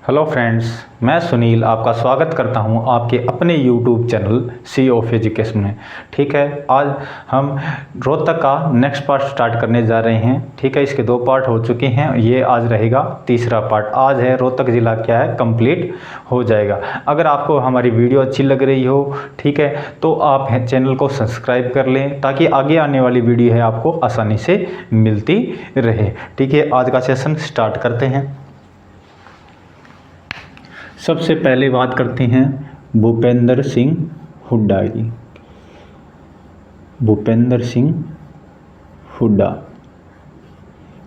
Hello friends, मैं सुनील आपका स्वागत करता हूं आपके अपने YouTube channel sea of education में। ठीक है, आज हम रोहतक का नेक्स्ट पार्ट स्टार्ट करने जा रहे हैं। ठीक है, इसके 2 पार्ट हो चुके हैं, ये आज रहेगा तीसरा पार्ट। आज है रोहतक ज़िला क्या है कंप्लीट हो जाएगा। अगर आपको हमारी वीडियो अच्छी लग रही हो, ठीक है, तो आप चैनल को सब्सक्राइब कर लें ताकि आगे आने वाली वीडियो है आपको आसानी से मिलती रहे। ठीक है, आज का सेशन स्टार्ट करते हैं। सबसे पहले बात करते हैं भूपेंद्र सिंह हुड्डा की। भूपेंद्र सिंह हुड्डा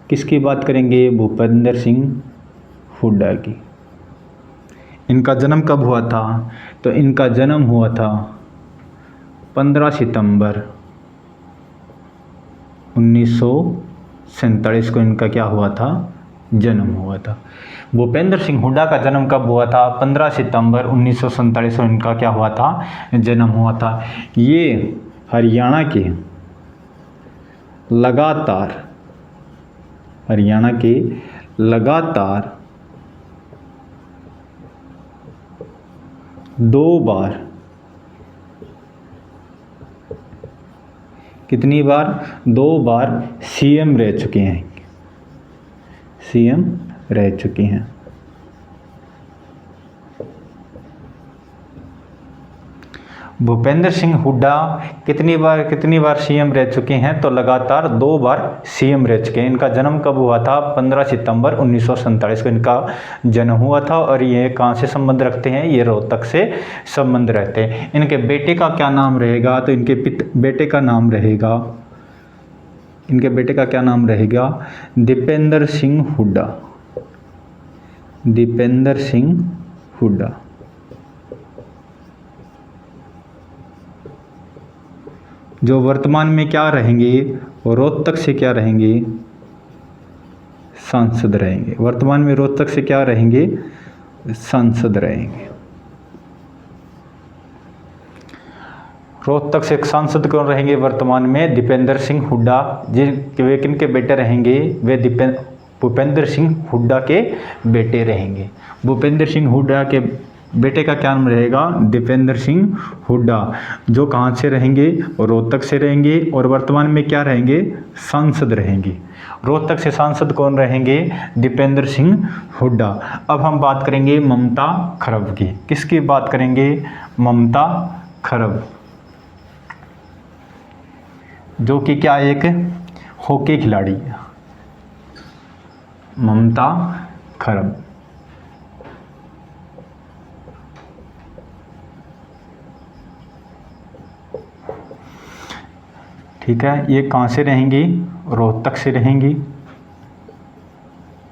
किसकी बात करेंगे? भूपेंद्र सिंह हुड्डा की। इनका जन्म कब हुआ था? तो इनका जन्म हुआ था 15 सितंबर 1947 को। इनका क्या हुआ था? जन्म हुआ था। भूपेंद्र सिंह हुड्डा का जन्म कब हुआ था? 15 सितंबर 1947 को इनका क्या हुआ था? जन्म हुआ था। ये हरियाणा के लगातार 2 बार, कितनी बार? 2 बार सीएम रह चुके हैं। सीएम रह चुके हैं। भूपेंद्र सिंह हुड्डा कितनी बार सीएम रह चुके हैं? तो लगातार 2 बार सीएम रह चुके हैं। इनका जन्म कब हुआ था? 15 सितंबर 1947 को इनका जन्म हुआ था। और ये कहाँ से संबंध रखते हैं? ये रोहतक से संबंध रखते हैं। इनके बेटे का क्या नाम रहेगा? तो इनके बेटे का नाम रहेगा, इनके बेटे का क्या नाम रहेगा? दीपेंद्र सिंह हुड्डा। दीपेंद्र सिंह हुड्डा। जो वर्तमान में क्या रहेंगे? रोहतक से क्या रहेंगे? सांसद रहेंगे। वर्तमान में रोहतक से क्या रहेंगे? सांसद रहेंगे। रोहतक से सांसद कौन रहेंगे वर्तमान में? दीपेंद्र सिंह हुड्डा। वे किनके बेटे रहेंगे? वे भूपेंद्र सिंह हुड्डा के बेटे रहेंगे। भूपेंद्र सिंह हुड्डा के बेटे का क्या नाम रहेगा? दीपेंद्र सिंह हुड्डा। जो कहाँ से रहेंगे? रोहतक से रहेंगे। और वर्तमान में क्या रहेंगे? सांसद रहेंगे। रोहतक से सांसद कौन रहेंगे? दीपेंद्र सिंह हुड्डा। अब हम बात करेंगे ममता खरब की। किसकी बात करेंगे? ममता खरब, जो कि क्या एक हॉकी खिलाड़ी है। ममता खरब। ठीक है, ये कहाँ से रहेंगी? रोहतक से रहेंगी।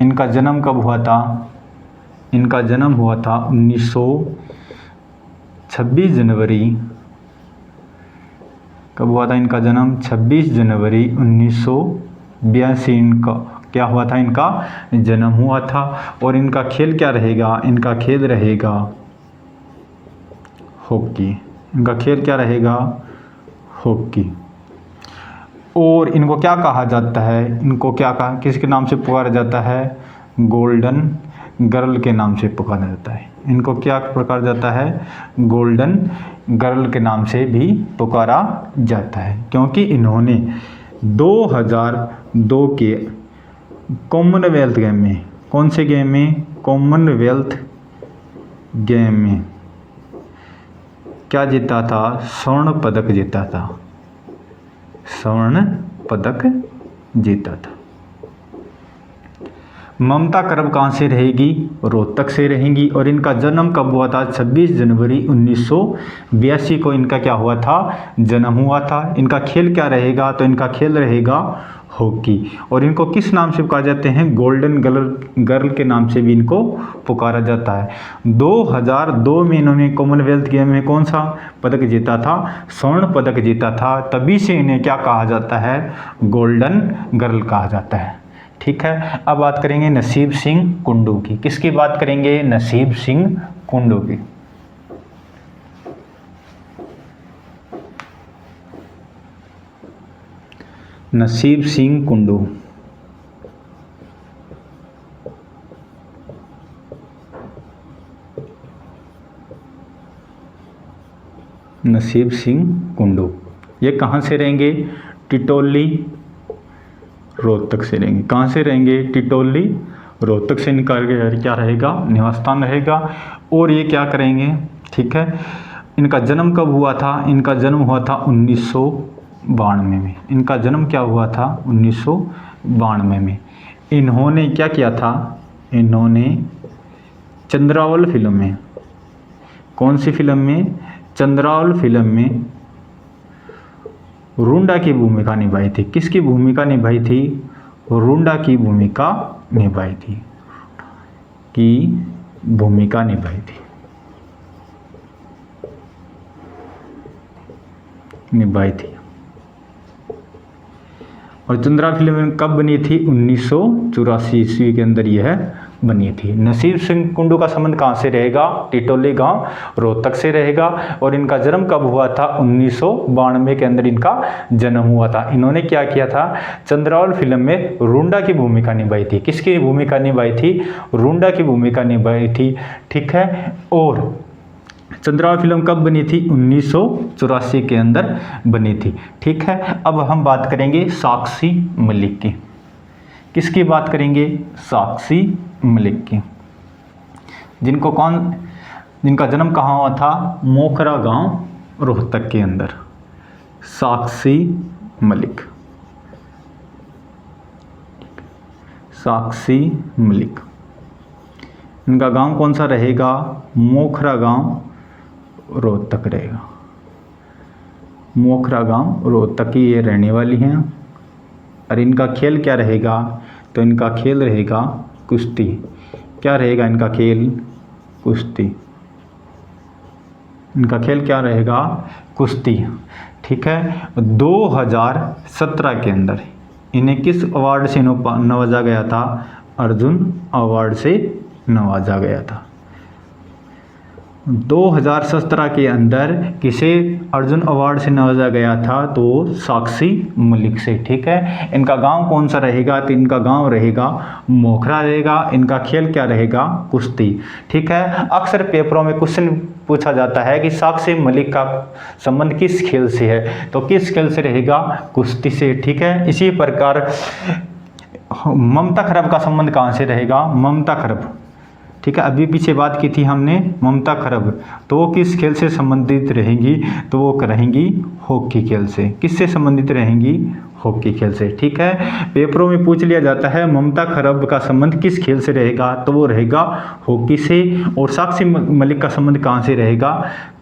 इनका जन्म कब हुआ था? इनका जन्म हुआ था 26 जनवरी। कब हुआ था इनका जन्म? 26 जनवरी 1982 इनका क्या हुआ था? इनका जन्म हुआ था। और इनका खेल क्या रहेगा? इनका खेल रहेगा हॉकी। इनका खेल क्या रहेगा? हॉकी। और इनको क्या कहा जाता है? इनको क्या कहा, किसके नाम से पुकारा जाता है? गोल्डन गर्ल के नाम से पुकारा जाता है। इनको क्या पुकारा जाता है? गोल्डन गर्ल के नाम से भी पुकारा जाता है, क्योंकि इन्होंने 2002 के कॉमनवेल्थ गेम में, कौन से गेम में? कॉमनवेल्थ गेम में क्या जीता था? स्वर्ण पदक जीता था। स्वर्ण पदक जीता था। ममता करब कहाँ से रहेगी? रोहतक से रहेंगी। और इनका जन्म कब हुआ था? 26 जनवरी 1982 को इनका क्या हुआ था? जन्म हुआ था। इनका खेल क्या रहेगा? तो इनका खेल रहेगा हॉकी। और इनको किस नाम से पुकारा जाते हैं? गोल्डन गर्ल के नाम से भी इनको पुकारा जाता है। 2002 में इन्होंने कॉमनवेल्थ गेम में कौन सा पदक जीता था? स्वर्ण पदक जीता था। तभी से इन्हें क्या कहा जाता है? गोल्डन गर्ल कहा जाता है। ठीक है, अब बात करेंगे नसीब सिंह कुंडू की। किसकी बात करेंगे? नसीब सिंह कुंडू की। नसीब सिंह कुंडू नसीब सिंह कुंडू। ये कहाँ से रहेंगे? टिटोली रोहतक से रहेंगे। कहाँ से रहेंगे? टिटोली रोहतक से इनका क्या रहेगा? निवास स्थान रहेगा। और ये क्या करेंगे? ठीक है, इनका जन्म कब हुआ था? इनका जन्म हुआ था 1992 में। इनका जन्म क्या हुआ था? 1992 में। इन्होंने क्या किया था? इन्होंने चंद्रावल फिल्म में, कौन सी फिल्म में? चंद्रावल फिल्म में रूंडा की भूमिका निभाई थी। किसकी भूमिका निभाई थी? रूंडा की भूमिका निभाई थी, की भूमिका निभाई थी, निभाई थी। और चंद्रा फिल्म कब बनी थी? 1984 ईस्वी के अंदर यह बनी थी। नसीब सिंह कुंडू का संबंध कहाँ से रहेगा? टिटोली गांव रोहतक से रहेगा। और इनका जन्म कब हुआ था? 1992 के अंदर इनका जन्म हुआ था। इन्होंने क्या किया था? चंद्रावल फिल्म में रूंडा की भूमिका निभाई थी। किसकी भूमिका निभाई थी? रूंडा की भूमिका निभाई थी। ठीक है, और चंद्रावल फिल्म कब बनी थी? 1984 के अंदर बनी थी। ठीक है, अब हम बात करेंगे साक्षी मलिक की। किसकी बात करेंगे? साक्षी मलिक की। जिनका जन्म कहाँ हुआ था? मोखरा गांव रोहतक के अंदर। साक्षी मलिक, साक्षी मलिक। इनका गांव कौन सा रहेगा? मोखरा गांव रोहतक रहेगा। मोखरा गांव रोहतक की ये रहने वाली हैं। और इनका खेल क्या रहेगा? तो इनका खेल रहेगा कुश्ती। क्या रहेगा इनका खेल? कुश्ती। इनका खेल क्या रहेगा? कुश्ती। ठीक है, 2017 के अंदर इन्हें किस अवार्ड से नवाजा गया था? अर्जुन अवार्ड से नवाजा गया था। 2017 के अंदर किसे अर्जुन अवार्ड से नवाजा गया था? तो साक्षी मलिक से। ठीक है, इनका गांव कौन सा रहेगा? तो इनका गांव रहेगा मोखरा रहेगा। इनका खेल क्या रहेगा? कुश्ती। ठीक है, अक्सर पेपरों में क्वेश्चन पूछा जाता है कि साक्षी मलिक का संबंध किस खेल से है? तो किस खेल से रहेगा? कुश्ती से। ठीक है, इसी प्रकार ममता खरब का संबंध कहाँ से रहेगा? ममता खरब। ठीक है, अभी पीछे बात की थी हमने ममता खरब, तो वो किस खेल से संबंधित रहेंगी? तो वो रहेंगी हॉकी खेल से। किससे संबंधित रहेंगी? हॉकी खेल से। ठीक है, पेपरों में पूछ लिया जाता है ममता खरब का संबंध किस खेल से रहेगा? तो वो रहेगा हॉकी से। और साक्षी मलिक का संबंध कहाँ से रहेगा?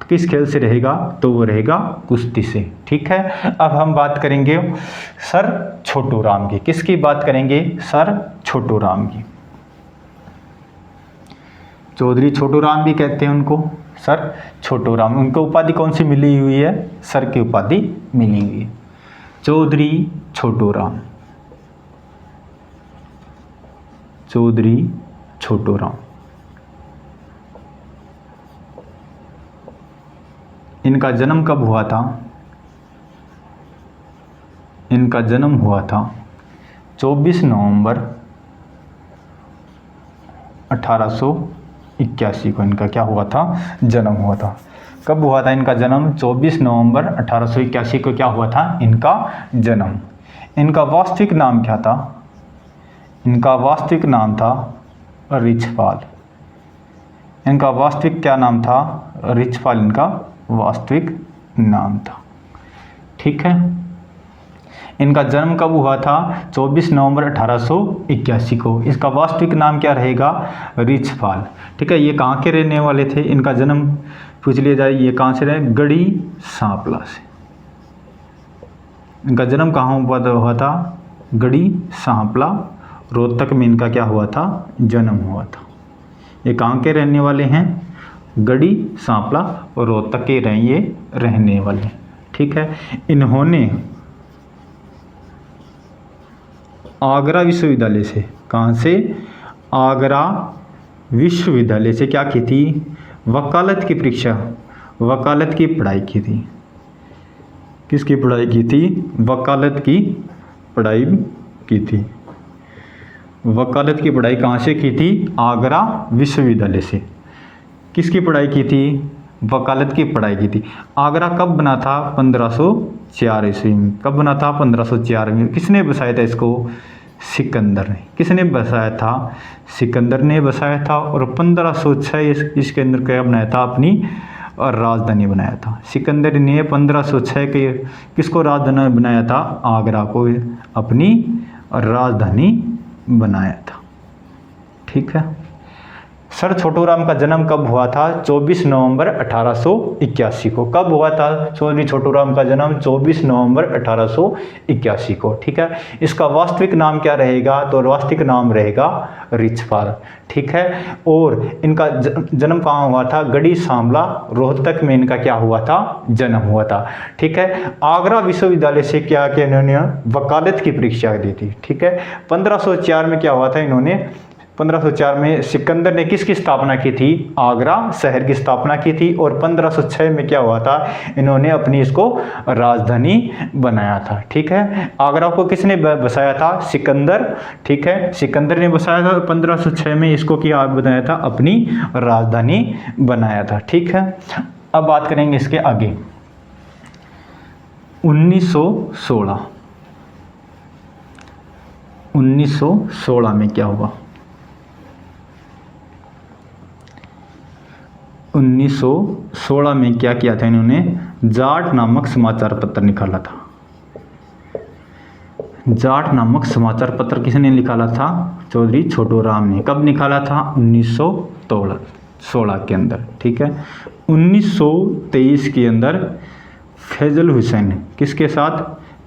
किस खेल से रहेगा? तो वो रहेगा कुश्ती से। ठीक है, अब हम बात करेंगे सर छोटू राम की। किसकी बात करेंगे? सर छोटू राम की। चौधरी छोटू राम भी कहते हैं उनको, सर छोटू राम। उनको उपाधि कौन सी मिली हुई है? सर की उपाधि मिली हुई है। चौधरी छोटू राम, चौधरी छोटू राम। इनका जन्म कब हुआ था? इनका जन्म हुआ था 24 नवंबर 1881 को। इनका क्या हुआ था? जन्म हुआ था। कब हुआ था इनका जन्म? 24 नवंबर 1881 को क्या हुआ था? इनका जन्म। इनका वास्तविक नाम क्या था? इनका वास्तविक नाम था रिछपाल। इनका वास्तविक क्या नाम था? रिछपाल इनका वास्तविक नाम था। ठीक है, इनका जन्म कब हुआ था? 24 नवंबर 1881 को। इसका वास्तविक नाम क्या रहेगा? रिछपाल। ठीक है, ये कहाँ के रहने वाले थे? इनका जन्म पूछ लिया जाए, ये कहाँ से रहे? गढ़ी सांपला से। इनका जन्म कहाँ हुआ था? गढ़ी सांपला रोहतक में इनका क्या हुआ था? जन्म हुआ था। ये कहाँ के रहने वाले हैं? गढ़ी सांपला और रोहतक के ये रहने वाले। ठीक है, इन्होंने आगरा विश्वविद्यालय से, कहाँ से? आगरा विश्वविद्यालय से क्या की थी? वकालत की परीक्षा, वकालत की पढ़ाई की थी। किसकी पढ़ाई की थी? वकालत की पढ़ाई की थी। वकालत की पढ़ाई कहाँ से की थी? आगरा विश्वविद्यालय से। किसकी पढ़ाई की थी? वकालत की पढ़ाई की थी। आगरा कब बना था? 1504 ईस्वी में। कब बना था? 1504 में। किसने बसाया था इसको? सिकंदर ने। किसने बसाया था? सिकंदर ने बसाया था। और 1506 इसके अंदर क्या बनाया था? अपनी राजधानी बनाया था। सिकंदर ने 1506 के किसको राजधानी बनाया था? आगरा को अपनी राजधानी बनाया था। ठीक है। सर छोटूराम का जन्म कब हुआ था? 24 नवंबर 1881 को। कब हुआ था चौधरी छोटूराम का जन्म? 24 नवंबर 1881 को। ठीक है। इसका वास्तविक नाम क्या रहेगा? तो वास्तविक नाम रहेगा रिछपाल। ठीक है। और इनका जन्म कहाँ हुआ था? गढ़ी सांवला रोहतक में इनका क्या हुआ था? जन्म हुआ था। ठीक है। आगरा विश्वविद्यालय से क्या किया इन्होंने? वकालत की परीक्षा दी थी। ठीक है। 1504 में क्या हुआ था? इन्होंने 1504 में सिकंदर ने किसकी स्थापना की थी? आगरा शहर की स्थापना की थी। और 1506 में क्या हुआ था? इन्होंने अपनी इसको राजधानी बनाया था। ठीक है। आगरा को किसने बसाया था? सिकंदर। ठीक है। सिकंदर ने बसाया था। 1506 में इसको क्या बनाया था? अपनी राजधानी बनाया था। ठीक है। अब बात करेंगे इसके आगे। 1916 में क्या हुआ? 1916 में क्या किया था इन्होंने? जाट नामक समाचार पत्र निकाला था। जाट नामक समाचार पत्र किसने निकाला था? चौधरी छोटूराम ने। कब निकाला था? 1916 के अंदर। ठीक है। 1923 के अंदर फैजल हुसैन किसके साथ?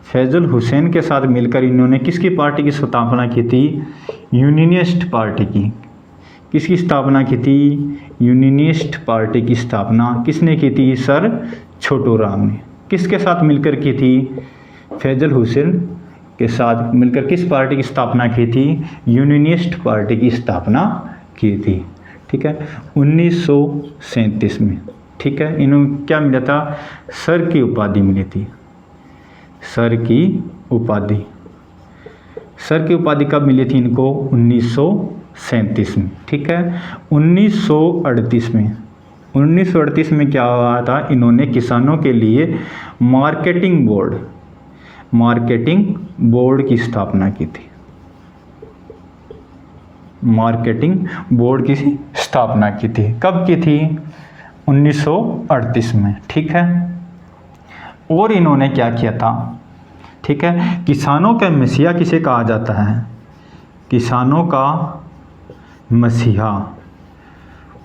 फैजल हुसैन के साथ मिलकर इन्होंने किसकी पार्टी की स्थापना की थी? यूनियनिस्ट पार्टी की। किसकी स्थापना की थी? यूनियनिस्ट पार्टी की स्थापना किसने की थी? सर छोटूराम ने। किसके साथ मिलकर की थी? फैजल हुसैन के साथ मिलकर किस पार्टी की स्थापना की थी? यूनियनिस्ट पार्टी की स्थापना की थी। ठीक है। 1937 में। ठीक है। इन्होंने क्या मिला था? सर की उपाधि मिली थी। सर की उपाधि। सर की उपाधि कब मिली थी इनको? 1937 में। ठीक है। 1938 में। 1938 में क्या हुआ था? इन्होंने किसानों के लिए मार्केटिंग बोर्ड की स्थापना की थी। मार्केटिंग बोर्ड की स्थापना की थी। कब की थी? 1938 में। ठीक है। और इन्होंने क्या किया था? ठीक है। किसानों का मसीहा किसे कहा जाता है? किसानों का मसीहा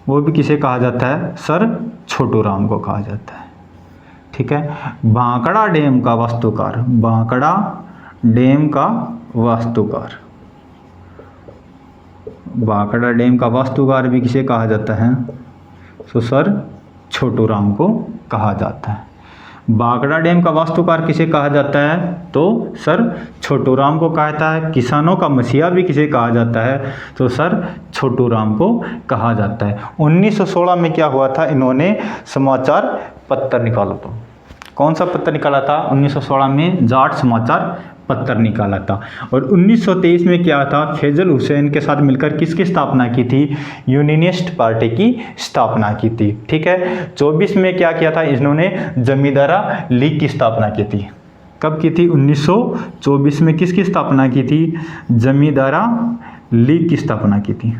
वो भी किसे कहा जाता है? सर छोटूराम को कहा जाता है। ठीक है। भांकड़ा डैम का वास्तुकार। भांकड़ा डैम का वास्तुकार। भांकड़ा डैम का वास्तुकार भी किसे कहा जाता है? तो सर छोटूराम को कहा जाता है। भांकड़ा डैम का वास्तुकार किसे कहा जाता है? तो सर छोटूराम को कहा जाता है। किसानों का मसीहा भी किसे कहा जाता है? तो सर छोटूराम को कहा जाता है। 1916 में क्या हुआ था? इन्होंने समाचार पत्र निकाला था। कौन सा पत्र निकाला था? 1916 में जाट समाचार पत्र निकाला था। और 1923 में क्या था? फैजल हुसैन के साथ मिलकर किसकी स्थापना की थी? यूनियनिस्ट पार्टी की स्थापना की थी। ठीक है। 24 में क्या किया था? इन्होंने जमींदारा लीग की स्थापना की थी। कब की थी? 1924 में किसकी स्थापना की थी? जमींदारा लीग की स्थापना की थी।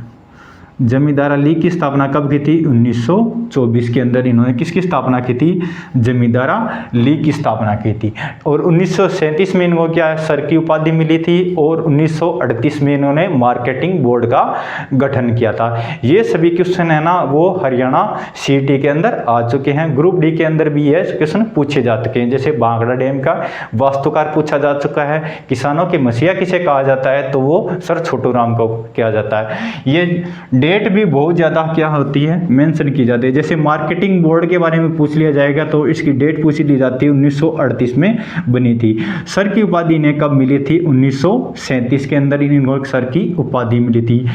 जमींदारा लीग की स्थापना कब की थी? 1924 के अंदर इन्होंने किसकी स्थापना की थी? जमींदारा लीग की स्थापना की थी। और 1937 में इनको क्या सर की उपाधि मिली थी। और 1938 में इन्होंने मार्केटिंग बोर्ड का गठन किया था। ये सभी क्वेश्चन है ना वो हरियाणा CET के अंदर आ चुके हैं। ग्रुप डी के अंदर भी ये क्वेश्चन पूछे जा चुके हैं। जैसे भांकड़ा डैम का वास्तुकार पूछा जा चुका है। किसानों के मसीहा किसे कहा जाता है? तो वो सर छोटूराम को किया जाता है। ये डेट भी बहुत ज़्यादा क्या होती है? मेंशन की जाती है। जैसे मार्केटिंग बोर्ड के बारे में पूछ लिया जाएगा तो इसकी डेट पूछी ली जाती है। 1938 में बनी थी। सर की उपाधि ने कब मिली थी? 1937 के अंदर इनको सर की उपाधि मिली थी।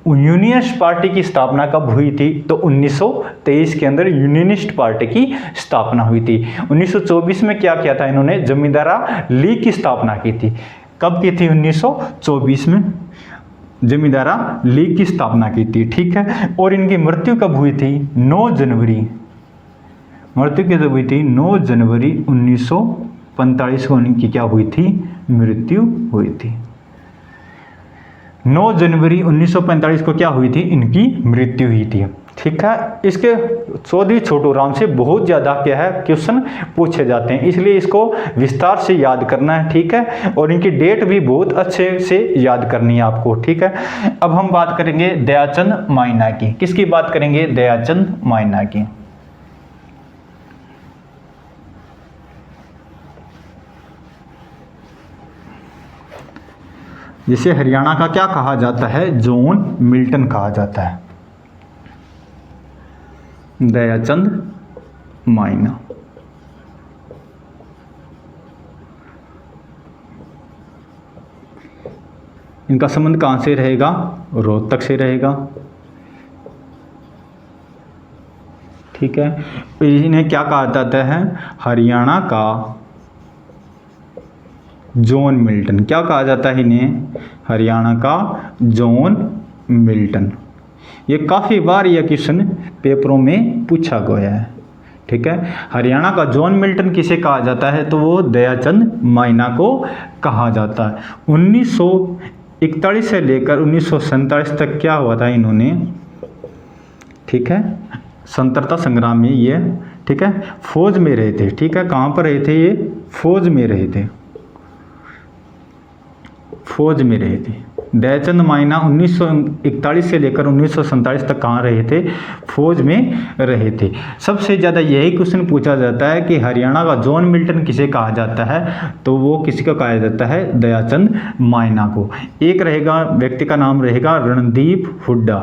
यूनियनिस्ट पार्टी की स्थापना कब हुई थी? तो 1923 के अंदर यूनियनिस्ट पार्टी की स्थापना हुई थी। 1924 में क्या किया था इन्होंने? जमींदारा लीग की स्थापना की थी। कब की थी? 1924 में जमींदारा लीग की स्थापना की थी। ठीक है। और इनकी मृत्यु कब हुई थी? 9 जनवरी मृत्यु कैसे हुई थी? 9 जनवरी 1945 को इनकी क्या हुई थी? मृत्यु हुई थी। 9 जनवरी 1945 को क्या हुई थी? इनकी मृत्यु हुई थी। ठीक है, इसके चौधरी छोटू राम से बहुत ज़्यादा क्या है क्वेश्चन पूछे जाते हैं, इसलिए इसको विस्तार से याद करना है। ठीक है, और इनकी डेट भी बहुत अच्छे से याद करनी है आपको। ठीक है, अब हम बात करेंगे दयाचंद माइना की। किसकी बात करेंगे? दयाचंद माइना की। जिसे हरियाणा का क्या कहा जाता है? जॉन मिल्टन कहा जाता है। दयाचंद माइना। इनका संबंध कहां से रहेगा? रोहतक से रहेगा। ठीक है, इन्हें क्या कहा जाता है? हरियाणा का जॉन मिल्टन। क्या कहा जाता है इन्हें? हरियाणा का जॉन मिल्टन। ये काफ़ी बार यह क्वेश्चन पेपरों में पूछा गया है। ठीक है, हरियाणा का जॉन मिल्टन किसे कहा जाता है? तो वो दयाचंद माइना को कहा जाता है। 1941 से लेकर 1947 तक क्या हुआ था इन्होंने? ठीक है, स्वतंत्रता संग्राम में ये, ठीक है, फौज में रहे थे। ठीक है, कहाँ पर रहे थे ये? फौज में रहे थे। फौज में रहे थे। दयाचंद माइना 1941 से लेकर 1947 तक कहाँ रहे थे? फौज में रहे थे। सबसे ज़्यादा यही क्वेश्चन पूछा जाता है कि हरियाणा का जॉन मिल्टन किसे कहा जाता है? तो वो किसी को कहा जाता है? दयाचंद माइना को। एक रहेगा, व्यक्ति का नाम रहेगा रणदीप हुड्डा।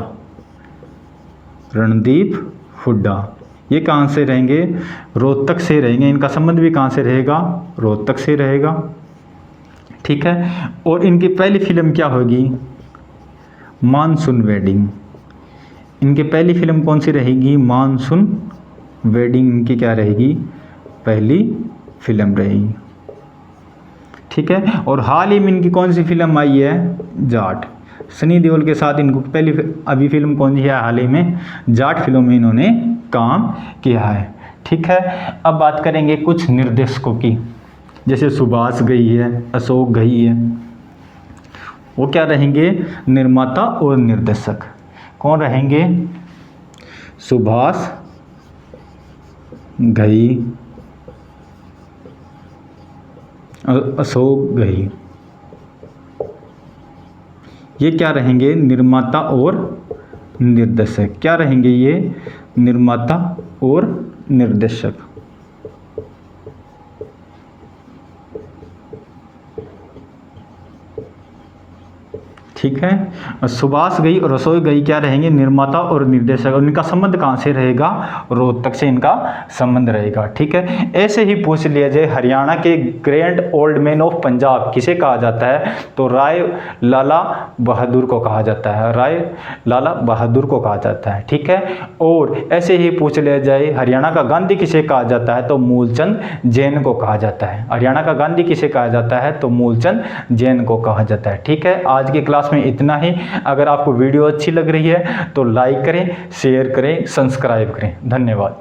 रणदीप हुड्डा। ये कहाँ से रहेंगे? रोहतक से रहेंगे। इनका संबंध भी कहाँ से रहेगा? रोहतक से रहेगा। ठीक है, और इनकी पहली फिल्म क्या होगी? Monsoon wedding. इनकी पहली फिल्म कौन सी रहेगी? मानसून वेडिंग इनकी क्या रहेगी? पहली फिल्म रहेगी। ठीक है, और हाल ही में इनकी कौन सी फिल्म आई है? जाट। सनी देओल के साथ इनको पहली अभी फिल्म कौन सी है? हाल ही में जाट फिल्म में इन्होंने काम किया है। ठीक है, अब बात करेंगे कुछ निर्देशकों की। जैसे सुभाष घई है, अशोक घई है, वो क्या रहेंगे? निर्माता और निर्देशक। कौन रहेंगे? सुभाष घई, अशोक घई। ये क्या रहेंगे? निर्माता और निर्देशक। क्या रहेंगे ये? निर्माता और निर्देशक। ठीक है, सुभाष घई और अशोक घई क्या रहेंगे? निर्माता और निर्देशक। और इनका संबंध कहाँ से रहेगा? रोहतक से इनका संबंध रहेगा। ठीक है, ऐसे ही पूछ लिया जाए हरियाणा के grand old man of Punjab किसे कहा जाता है? तो राय लाला बहादुर को कहा जाता है। राय लाला बहादुर को कहा जाता है। ठीक है, और ऐसे ही पूछ लिया जाए हरियाणा का गांधी किसे कहा जाता है? तो मूलचंद जैन को कहा जाता है। हरियाणा का गांधी किसे कहा जाता है? तो मूलचंद जैन को कहा जाता है। ठीक है, आज की क्लास में इतना ही। अगर आपको वीडियो अच्छी लग रही है तो लाइक करें, शेयर करें, सब्सक्राइब करें। धन्यवाद।